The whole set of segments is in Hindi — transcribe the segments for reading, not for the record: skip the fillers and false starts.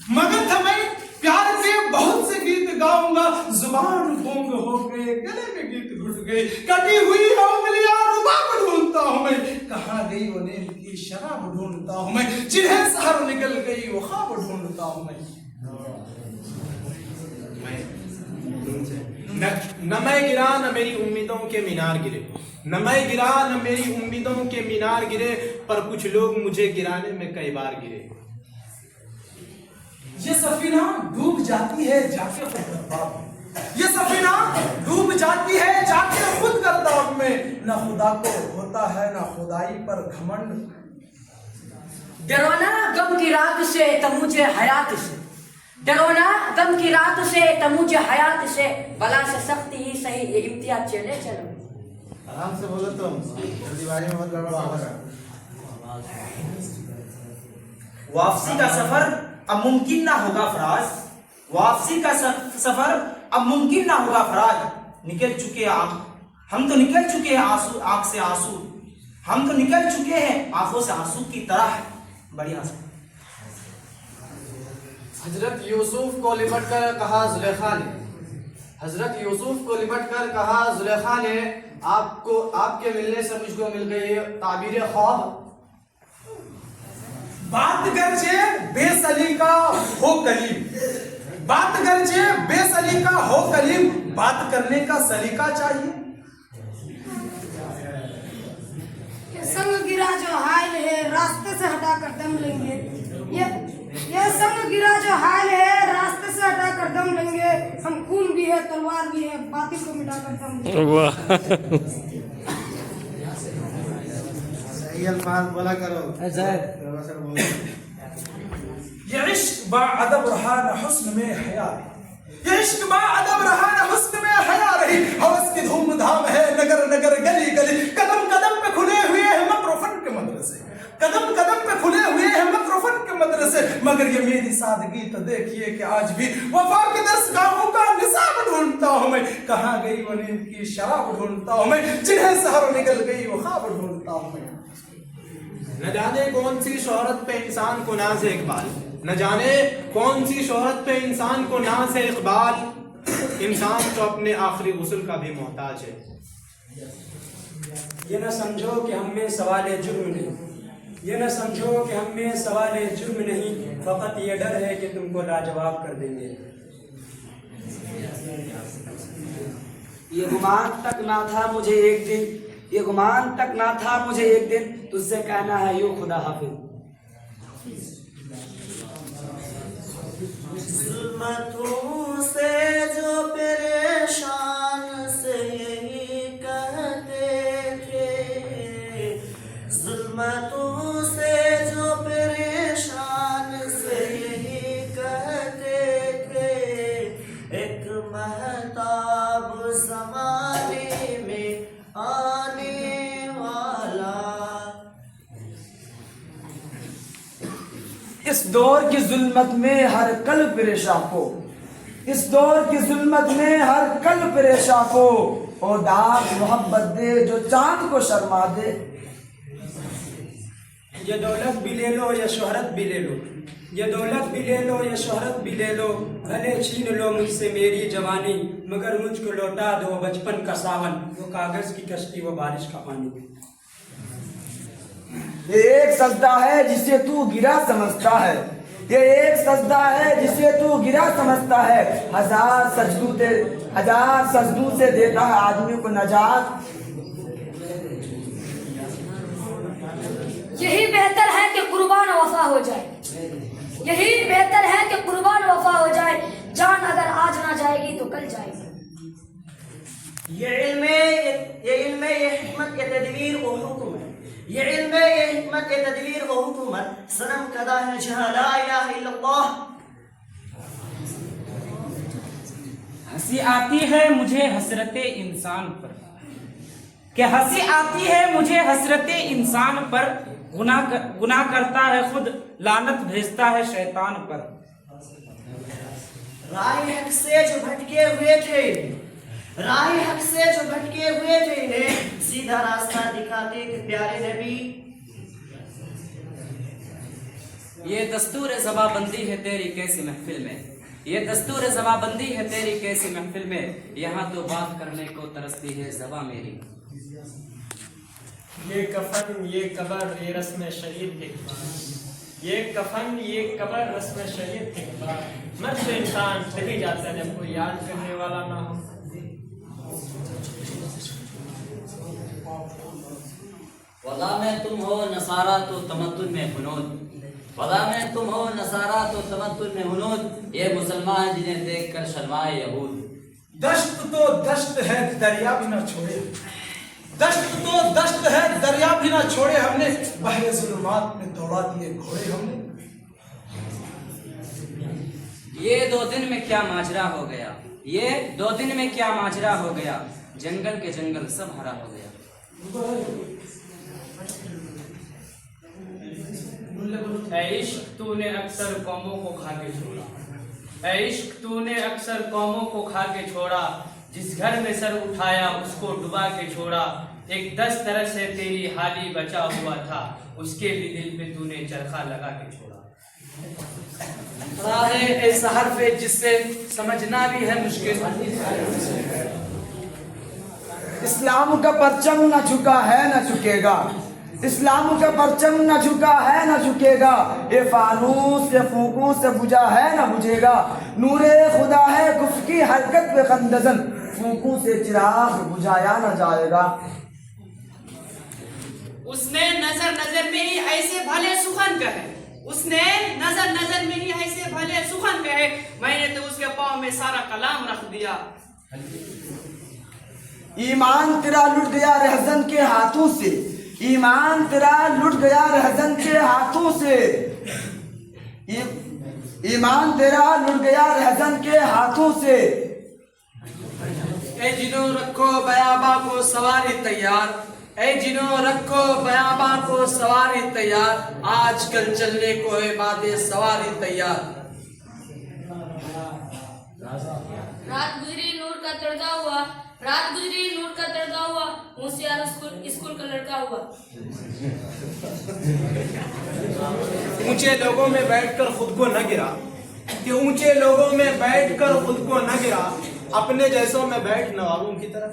मगन था मैं प्यार के बहुत से गीत गाऊंगा, जुबान गुंग हो गए, गले में गीत घुट गए, कटी हुई उंगलियां रुबाब ढूंढता हूं मैं, कहाँ गई वो नींद की शराब ढूंढता हूं मैं, जिन्हें शहर निकल गई वो ख्वाब ढूंढता हूं मैं। न मैं गिरा न मेरी उम्मीदों के मीनार गिरे, न मैं गिरा न मेरी उम्मीदों के मीनार गिरे, पर कुछ लोग मुझे गिराने में कई बार गिरे। ये सफीना डूब जाती है जाके खुद गर्दाब में, ये सफीना डूब जाती है जाके खुद गर्दाब में, ना खुदा को होता है ना खुदाई पर घमंड। डरो ना गम की रात से तो मुझे हयात से, डरो ना गम की रात से तो मुझे हयात से, बला से सख्ती ही सही ये इम्तियाज चले चलो। आराम से बोलो तुम, जल्दीबाजी में मत गड़बड़ाओ। वापसी का सफर अब मुमकिन ना होगा फराज, वापसी का सफर अब मुमकिन ना होगा फराज, निकल चुके हम तो निकल चुके हैं आंसू, आंख से आंसू, हम तो निकल चुके हैं आंखों से आंसू की तरह। बढ़िया से हजरत यूसुफ को लिपट कर कहा जुलेखा ने, हजरत यूसुफ को लिपट कर कहा जुलेखा ने, आपको आपके मिलने से मुझको मिल गई ताबीर ख्वाब। बात गरजे बेसलीका हो कलीम, बात गरजे बेसलीका हो कलीम, बात करने का सलीका चाहिए। संग गिरा जो हाल है रास्ते से हटाकर दम लेंगे, ये संग गिरा जो हाल है रास्ते से हटाकर दम लेंगे, हम खून भी है तलवार भी है बातिल को मिटाकर दम लेंगे। सही अल्फाज बोला करो। ये इश्क बा अदब रहा न हुस्न में हया, ये इश्क बा अदब रहा न हुस्न में हया रही, हवस की धूमधाम है नगर नगर गली गली, कदम कदम पे खुले हुए हैं मकरोफन के मदरसे, कदम कदम पे खुले हुए हैं मकरोफन के मदरसे, मगर ये मेरी सादगी तो देखिए कि आज भी वफा के दरसगाहों का निसाब ढूंढता हूं मैं, कहाँ गई वो नींद की शराब ढूंढता हूं मैं, जिन्हें शहर निकल गई वो ख्वाब ढूंढता हूं मैं। न जाने कौन सी शोहरत पे इंसान को नाज है इकबाल, न जाने कौन सी शोहरत पे इंसान को नाज है इकबाल, इंसान तो अपने आखिरी गुस्ल का भी मोहताज है। ये न समझो कि हम में सवाल जुर्म नहीं, ये न समझो कि हम में सवाल जुर्म नहीं, फकत ये डर है कि तुमको लाजवाब कर देंगे। ये गुमान तक ना था मुझे एक दिन, ये गुमान तक ना था मुझे एक दिन, तुझसे कहना है यूं खुदा हाफिज। जुल्मतों से जो परेशान से यही कहते थे, जुल्मतों से जो परेशान से यही कहते थे, एक महताब ज़माने में आने वाला। इस दौर की जुल्मत में हर कल परेशान को, इस दौर की जुल्मत में हर कल परेशान को, ओ दाग मोहब्बत दे जो चांद को शर्मा दे। ये दौलत भी ले लो या शोहरत भी ले लो, ये दौलत भी ले लो या शोहरत भी ले लो, भले छीन लो मुझसे मेरी जवानी, मगर मुझको लौटा दो बचपन का सावन, वो कागज की कश्ती वो बारिश का पानी। ये एक सजदा है जिसे तू गिरा समझता है, ये एक सजदा है जिसे तू गिरा समझता है, हजार सजदू से देता है आदमी को नजात। यही बेहतर है कि कुर्बान वफा हो जाए, यही बेहतर है कि कुर्बान वफा हो जाए, जान अगर आज ना जाएगी तो कल जाएगी। ये इल्म ये हिकमत ये तदबीर व हुकूमत, ये इल्म ये हिकमत ये तदबीर व हुकूमत, सनम कदा है जहाँ ला इलाहा इल्लल्लाह। हंसी आती है मुझे हसरते इंसान पर, क्या हंसी आती है मुझे हसरते इंसान पर, गुनाह करता है खुद लानत भेजता है शैतान पर। राह हक से जो भटके हुए थे, राह हक से जो भटके हुए थे, इन्हें सीधा रास्ता दिखाते थे प्यारे नबी। ये दस्तूर ज़बाबंदी है तेरी कैसी महफिल में, ये दस्तूर ज़बाबंदी है तेरी कैसी महफिल में, यहाँ तो बात करने को तरसती है ज़बां मेरी। ये कफन ये कबर ये रस्म शरीयत एक बार, ये कफन ये कबर रस्म शरीयत एक बार, मर तो इंसान तभी जाता है जब कोई याद करने वाला ना हो। वदा में तुम हो नसारा तो तमद्दुन में हुनूद, वदा में तुम हो नसारा तो तमद्दुन में हुनूद, ये मुसलमान जिन्हें देखकर शर्माए यहूद। दश्त तो दश्त है दरिया भी ना छोड़े, दश्त तो दश्त है दरिया भी ना छोड़े, हमने बहरे जुल्मात में दौड़ा दिए घोड़े हमने। ये 2 दिन में क्या माजरा हो गया, ये 2 दिन में क्या माजरा हो गया, जंगल के जंगल सब हरा हो गया। इश्क तूने अक्सर कौमों को खा के छोड़ा, इश्क तूने अक्सर कौमों को खा के छोड़ा, जिस घर में सर उठाया उसको डुबा के छोड़ा, एक 10 तरह से तेरी हाली बचा हुआ था, उसके भी दिल में तूने चरखा लगा के छोड़ा। ऐसा हर्फ है जिससे समझना भी है मुश्किल। इस्लाम का परचम न झुका है न झुकेगा, इस्लाम का परचम न झुका है न झुकेगा, ये फानूस से फूकों से बुझा है न बुझेगा, नूरे खुदा है कुफ्र की हरकत पे खंदजन, फूकों से चिराग बुझाया न जाएगा। उसने नजर नजर में ही ऐसे भले सुखन कहे, उसने नजर नजर में ही ऐसे भले सुखन कहे, मैंने तो उसके पाँव में सारा कलाम रख दिया। ईमान तेरा लुट गया रहजन के हाथों से, ईमान तेरा लुट गया रहजन के हाथों से, ईमान तेरा लुट गया रहजन के हाथों से। ए जिनो रखो बयाबा को सवारी तैयार, ए जिनो रखो बयाबा को सवारी तैयार, आजकल चलने को है बातें सवारी तैयार। रात गुजरी नूर का तड़का हुआ, रात गुजरी नूर का तड़का हुआ, होशियार स्कूल का लड़का हुआ। ऊंचे लोगों में बैठकर खुद को न गिरा, कि ऊंचे लोगों में बैठकर खुद को न गिरा, अपने जैसों में बैठ नवाबों की तरफ।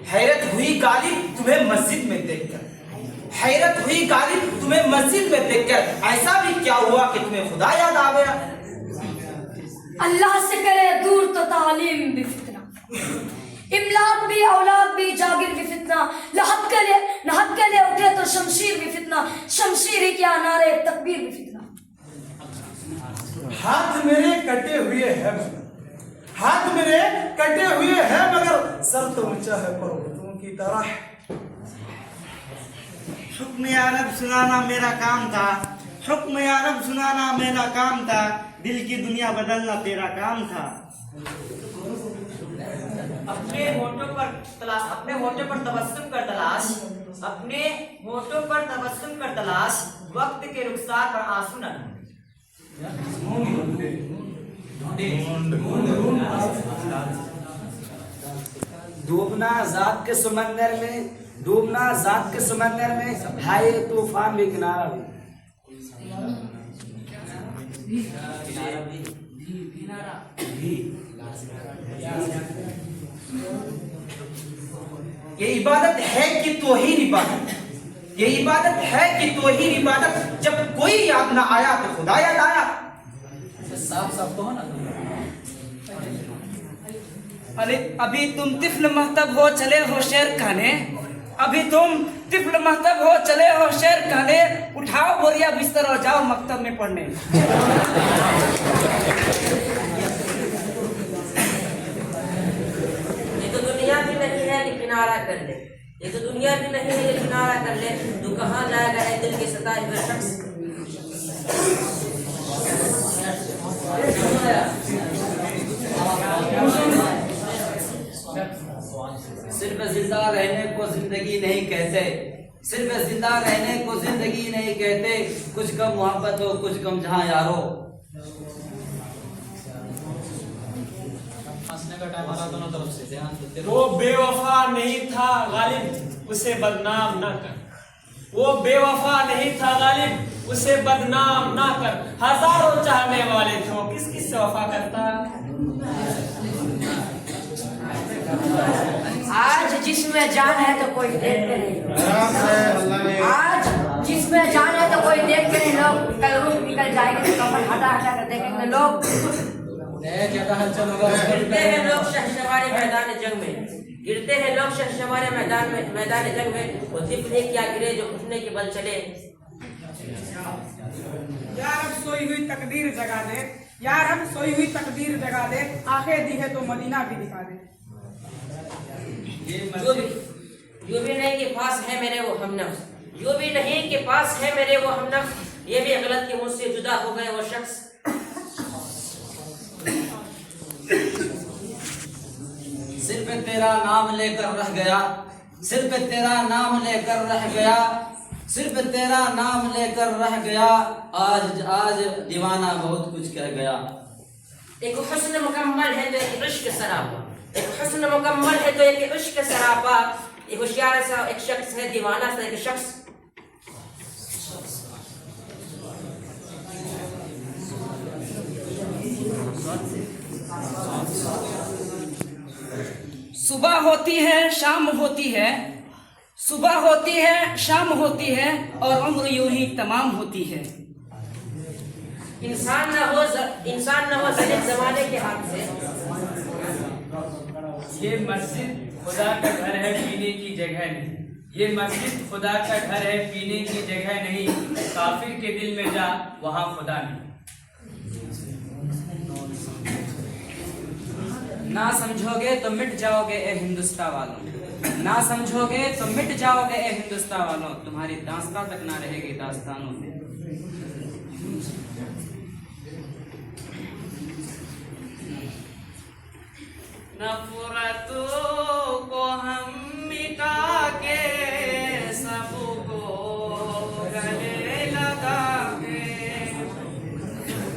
हैरत हुई गालिब तुम्हें मस्जिद में देखकर, हैरत हुई गालिब तुम्हें मस्जिद में देखकर, ऐसा भी क्या हुआ कि तुम्हें खुदा याद आ गया। अल्लाह से करे दूर तो तालीम भी फितना, इमलाक भी औलाद भी जागिर भी फितना, लहद के लिए उठे तो शमशीर भी फितना, शमशीर ही क्या नारे तकबीर भी फितना। हाथ मेरे कटे हुए हैं, हाथ मेरे कटे हुए हैं, मगर सर तो ऊंचा है पर्वतों की तरह। हुक्म या रब सुनाना मेरा काम था, हुक्म या रब सुनाना मेरा काम था, दिल की दुनिया बदलना तेरा काम था। अपने होठों पर तबस्सुम कर तलाश, अपने होठों पर तबस्सुम कर तलाश, वक्त के रुखसार पर आंसू न डूबना जात के समंदर में, डूबना जात के समंदर में, हाय तूफान भी किनारा भी। ये इबादत है कि तौहीद इबादत, ये इबादत है कि तौहीद इबादत, जब कोई याद ना आया तो खुदा याद आया। साफ साफ कहो ना। अरे अभी तुम तिफल महतब हो चले हो शेर खाने, अभी तुम तिफल महतब हो चले हो शेर खाने, उठाओ बोरिया बिस्तर और जाओ मकतब में पढ़ने। ये तो दुनिया भी नहीं है कि किनारा कर ले, ये तो दुनिया भी नहीं है कि किनारा कर ले, तू कहाँ लाएगा है दिल के सताए हुए शख्स। सिर्फ जिंदा रहने को जिंदगी नहीं कहते, सिर्फ जिंदा रहने को जिंदगी नहीं कहते, कुछ कम मोहब्बत हो कुछ कम जहां यारो। हंसने का टाइम आ रहा दोनों तरफ से। वो बेवफा नहीं था गालिब, उसे बदनाम न कर, वो बेवफा नहीं था गालिब, उसे बदनाम ना कर, हजारों चाहने वाले थे, वो किस किस से वफा करता। आज जिसमें जान है तो कोई देखते नहीं, आज जिसमें जान है तो कोई देखते नहीं। लोग कल रूप निकल जाएंगे तो कपड़ हटा हटा कर देखेंगे लोग। गिरते हैं लोग शहसवारे मैदान जंग में, गिरते हैं लोग शहसवारे मैदान जंग में। वो दिल ने क्या गिरे जो उठने के बल चले। यार अब सोई हुई तकदीर जगा दे, यार अब सोई हुई तकदीर जगा दे, आंखें दी है तो मदीना भी दिखा दे। जो भी नहीं के पास है मेरे वो हमनफ्स, जो भी नहीं के पास है मेरे वो हमनफ्स, ये भी गलत के मुझसे जुदा हो गए वो शख्स। सिर पे तेरा नाम लेकर रह गया, सिर पे तेरा नाम लेकर रह गया, सिर पे तेरा नाम लेकर रह गया, आज आज दीवाना बहुत कुछ कह गया। एक हुस्न मुकम्मल है तो एक इश्क सरापा, एक हुस्न मुकम्मल है तो एक इश्क सरापा। एक होशियार सा एक शख्स है, दीवाना सा एक शख्स। सुबह होती है शाम होती है, सुबह होती है शाम होती है, और उम्र यूं ही तमाम होती है। इंसान न हो ज़लील ज़माने के हाथ से। ये मस्जिद खुदा का घर है, पीने की जगह नहीं। ये मस्जिद खुदा का घर है, पीने की जगह नहीं। काफिर के दिल में जा, वहाँ खुदा नहीं। ना समझोगे तो मिट जाओगे ए हिंदुस्तान वालों, ना समझोगे तो मिट जाओगे ए हिंदुस्तान वालों। तुम्हारी दास्तां तक ना रहेगी दास्तानों में। नफरतों को हम मिटा के सबको गले लगा के,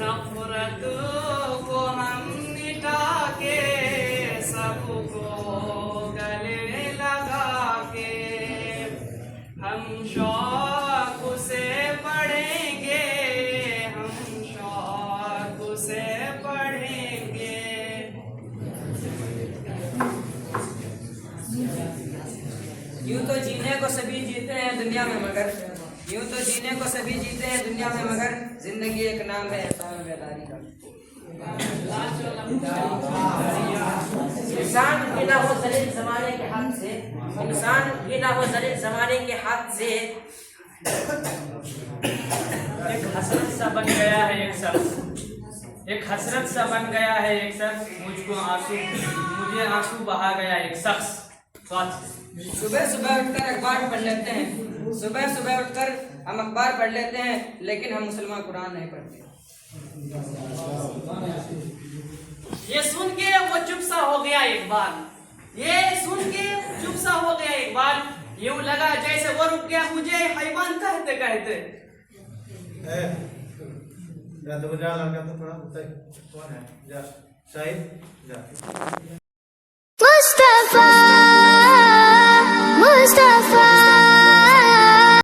नफरतों को हम मिटा के सबको गले लगा के, हम शौक से पढ़ेंगे, हम शौक से पढ़ेंगे। यूं तो जीने को सभी जीते हैं दुनिया में मगर, यूं तो जीने को सभी जीते हैं दुनिया में मगर, जिंदगी एक नाम है बेदारी का। इंसान भी ना हो ज़लील ज़माने के हाथ से, इंसान भी ना हो ज़लील ज़माने के हाथ से। एक हसरत सा बन गया है एक शख्स, एक हसरत सा बन गया है एक शख्स, मुझे आंसू बहा गया एक शख्स। सुबह सुबह उठकर अखबार पढ़ लेते हैं, सुबह सुबह उठकर हम अखबार पढ़ लेते हैं, लेकिन हम मुसलमान कुरान नहीं पढ़ते। ये सुन के वो चुप सा हो गया एक बार, ये सुन के चुप सा हो गया एक बार, यूं लगा जैसे वो रुक गया मुझे हैवान कहते कहते। तो जा लड़का तो थोड़ा कौन है जा शाहिद जा। मुस्तफा